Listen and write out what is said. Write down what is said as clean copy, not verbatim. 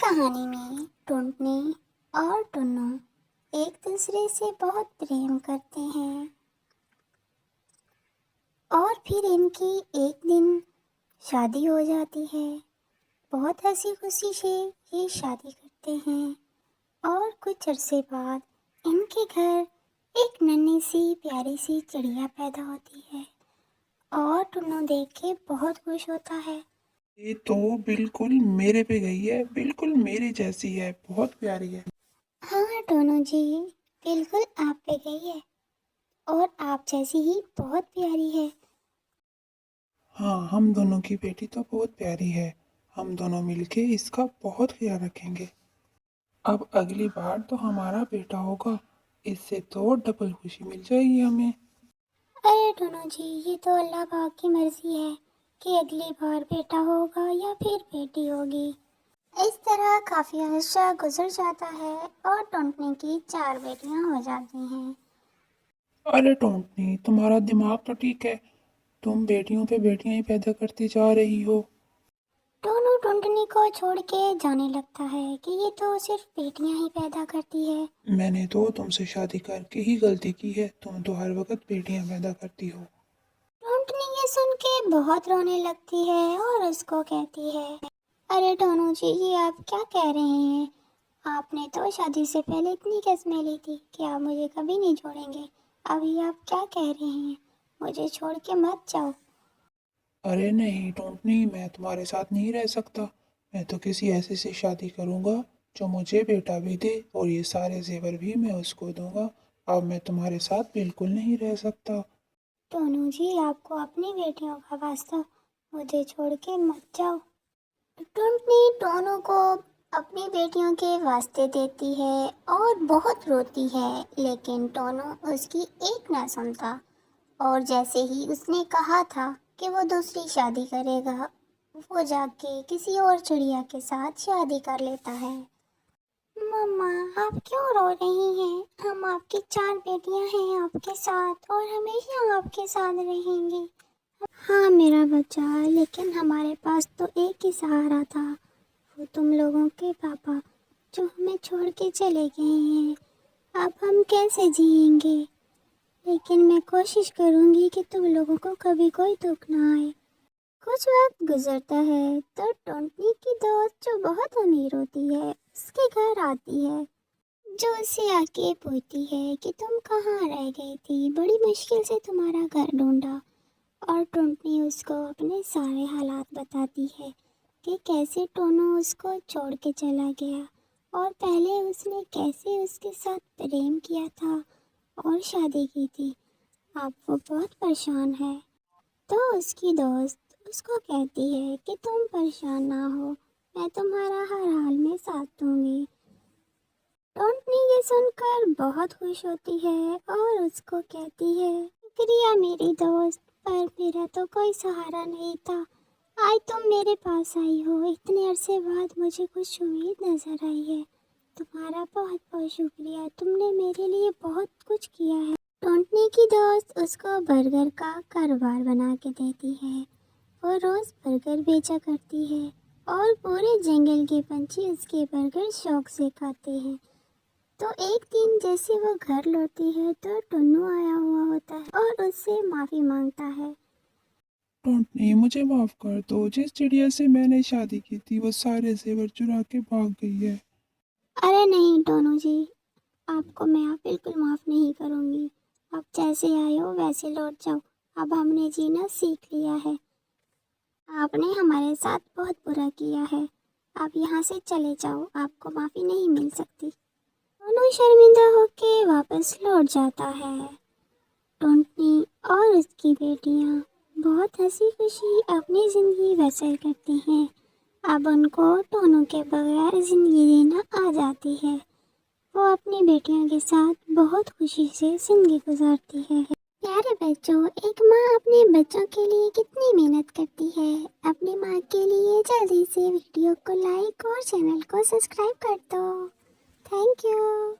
کہانی میں ٹونٹنی اور ٹنو ایک دوسرے سے بہت پریم کرتے ہیں اور پھر ان کی ایک دن شادی ہو جاتی ہے۔ بہت ہنسی خوشی سے یہ شادی کرتے ہیں اور کچھ عرصے بعد ان کے گھر ایک ننھی سی پیاری سی چڑیا پیدا ہوتی ہے اور ٹنو دیکھ کے بہت خوش ہوتا ہے۔ یہ تو بالکل میرے پہ گئی ہے، بالکل میرے جیسی ہے، بہت پیاری ہے۔ ہاں ٹونو جی، بالکل آپ پہ گئی ہے اور آپ جیسی ہی بہت پیاری ہے۔ ہاں، ہم دونوں کی بیٹی تو بہت پیاری ہے، ہم دونوں مل کے اس کا بہت خیال رکھیں گے۔ اب اگلی بار تو ہمارا بیٹا ہوگا، اس سے تو ڈبل خوشی مل جائے گی ہمیں۔ ارے ٹونو جی، یہ تو اللہ پاک کی مرضی ہے کہ اگلی بار بیٹا ہوگا یا پھر بیٹی ہوگی۔ اس طرح کافی عرصہ گزر جاتا ہے اور ٹونٹنی کی 4 بیٹیاں ہو جاتی ہیں۔ ارے ٹونٹنی، تمہارا دماغ تو ٹھیک ہے، تم بیٹیوں پہ بیٹیاں ہی پیدا کرتی جا رہی ہو۔ ٹونو ٹونٹنی کو چھوڑ کے جانے لگتا ہے کہ یہ تو صرف بیٹیاں ہی پیدا کرتی ہے۔ میں نے تو تم سے شادی کر کے ہی غلطی کی ہے، تم تو ہر وقت بیٹیاں پیدا کرتی ہو۔ ٹونٹنی یہ سن کے بہت رونے لگتی ہے اور اس کو کہتی ہے، ارے ٹونو جی، یہ آپ کیا کہہ رہے ہیں؟ آپ نے تو شادی سے پہلے اتنی قسمیں لی تھی کہ آپ مجھے کبھی نہیں چھوڑیں گے، ابھی آپ کیا کہہ رہے ہیں؟ مجھے چھوڑ کے مت جاؤ۔ ارے نہیں ٹونٹنی، میں تمہارے ساتھ نہیں رہ سکتا، میں تو کسی ایسے سے شادی کروں گا جو مجھے بیٹا بھی دے اور یہ سارے زیور بھی میں اس کو دوں گا۔ اب میں تمہارے ساتھ بالکل نہیں رہ سکتا۔ ٹونو جی، آپ کو اپنی بیٹیوں کا واسطہ، مجھے چھوڑ کے مت جاؤ۔ ٹونٹنی ٹونو کو اپنی بیٹیوں کے واسطے دیتی ہے اور بہت روتی ہے، لیکن ٹونو اس کی ایک نہ سنتا اور جیسے ہی اس نے کہا تھا کہ وہ دوسری شادی کرے گا، وہ جا کے کسی اور چڑیا کے ساتھ شادی کر لیتا ہے۔ مما، آپ کیوں رو رہی ہیں؟ ہم آپ کی 4 بیٹیاں ہیں آپ کے ساتھ اور ہمیشہ آپ کے ساتھ رہیں گی۔ ہاں میرا بچہ، لیکن ہمارے پاس تو ایک ہی سہارا تھا، وہ تم لوگوں کے پاپا جو ہمیں چھوڑ کے چلے گئے ہیں۔ اب ہم کیسے جئیں گے؟ لیکن میں کوشش کروں گی کہ تم لوگوں کو کبھی کوئی دکھ نہ آئے۔ کچھ وقت گزرتا ہے تو ٹونٹنی کی دوست جو بہت امیر ہوتی ہے اس کے گھر آتی ہے، جو اسے آ کے پوچھتی ہے کہ تم کہاں رہ گئی تھی، بڑی مشکل سے تمہارا گھر ڈھونڈا۔ اور ٹونٹنی اس کو اپنے سارے حالات بتاتی ہے کہ کیسے ٹونو اس کو چھوڑ کے چلا گیا اور پہلے اس نے کیسے اس کے ساتھ پریم کیا تھا اور شادی کی تھی۔ اب وہ بہت پریشان ہے تو اس کی دوست اس کو کہتی ہے کہ تم پریشان نہ ہو، میں تمہارا ہر حال میں ساتھ دوں گی۔ ٹونٹنی یہ سن کر بہت خوش ہوتی ہے اور اس کو کہتی ہے، شکریہ میری دوست، پر میرا تو کوئی سہارا نہیں تھا، آج تم میرے پاس آئی ہو، اتنے عرصے بعد مجھے کچھ امید نظر آئی ہے، تمہارا بہت بہت شکریہ، تم نے میرے لیے بہت کچھ کیا ہے۔ ٹونٹنی کی دوست اس کو برگر کا کاروبار بنا کے دیتی ہے، وہ روز برگر بیچا کرتی ہے اور پورے جنگل کے پنچھی اس کے برگر شوق سے کھاتے ہیں۔ تو ایک دن جیسے وہ گھر لوٹتی ہے تو ٹنو آیا ہوا ہوتا ہے اور اس سے معافی مانگتا ہے۔ ٹونٹنی، مجھے معاف کر دو، جس چڑیا سے میں نے شادی کی تھی وہ سارے زیور چرا کے بھاگ گئی ہے۔ ارے نہیں ٹونو جی، آپ کو میں بالکل معاف نہیں کروں گی، آپ جیسے آئے ہو ویسے لوٹ جاؤ، اب ہم نے جینا سیکھ لیا ہے، آپ نے ہمارے ساتھ بہت برا کیا ہے، آپ یہاں سے چلے جاؤ، آپ کو معافی نہیں مل سکتی۔ ٹونو شرمندہ ہو کے واپس لوٹ جاتا ہے۔ ٹونٹنی اور اس کی بیٹیاں بہت ہنسی خوشی اپنی زندگی بسر کرتی ہیں، اب ان کو ٹونو کے بغیر زندگی جینا آ جاتی ہے، وہ اپنی بیٹیوں کے ساتھ بہت خوشی سے زندگی گزارتی ہے۔ پیارے بچوں، ایک ماں اپنے بچوں کے لیے کتنی محنت کرتی ہے، اپنی ماں کے لیے جلدی سے ویڈیو کو لائک اور چینل کو سبسکرائب کر دو۔ Thank you.